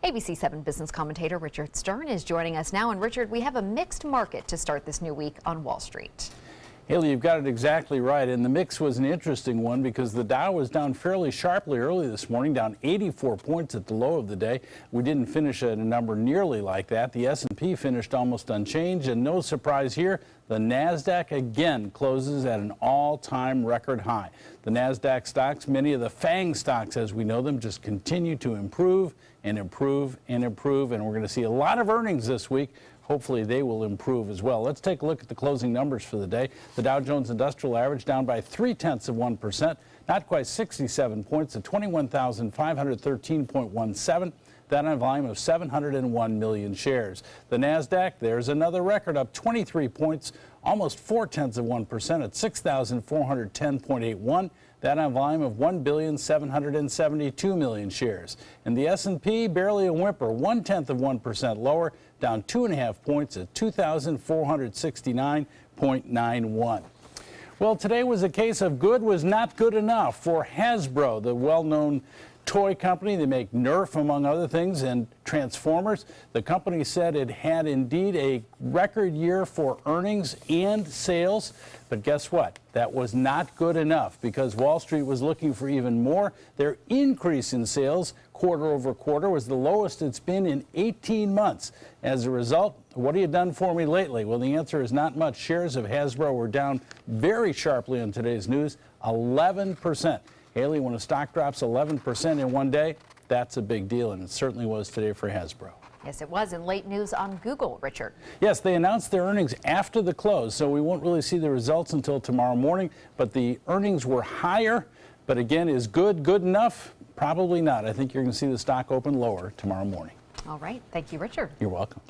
ABC 7 business commentator Richard Stern is joining us now. And Richard, we have a mixed market to start this new week on Wall Street. Haley, you've got it exactly right. And the mix was an interesting one because the Dow was down fairly sharply early this morning, down 84 points at the low of the day. We didn't finish at a number nearly like that. The S&P finished almost unchanged, and no surprise here, the NASDAQ again closes at an all-time record high. The NASDAQ stocks, many of the FANG stocks as we know them, just continue to improve and improve and improve, and we're going to see a lot of earnings this week. Hopefully they will improve as well. Let's take a look at the closing numbers for the day. The Dow Jones Industrial Average down by 0.3%, not quite 67 points at 21,513.17. That on a volume of 701 million shares. The NASDAQ, there's another record, up 23 points, almost 0.4% at 6,410.81. That on a volume of 1,772 million shares. And the S&P, barely a whimper, 0.1% lower, down 2.5 points at 2,469.91. Well, today was a case of good was not good enough for Hasbro, the well-known toy company. They make Nerf, among other things, and Transformers. The company said it had indeed a record year for earnings and sales. But guess what? That was not good enough because Wall Street was looking for even more. Their increase in sales quarter over quarter was the lowest it's been in 18 months. As a result, what have you done for me lately? Well, the answer is not much. Shares of Hasbro were down very sharply in today's news, 11%. Haley, when a stock drops 11% in one day, that's a big deal, and it certainly was today for Hasbro. Yes, it was. And late news on Google, Richard. Yes, they announced their earnings after the close, so we won't really see the results until tomorrow morning. But the earnings were higher. But again, is good enough? Probably not. I think you're going to see the stock open lower tomorrow morning. All right. Thank you, Richard. You're welcome.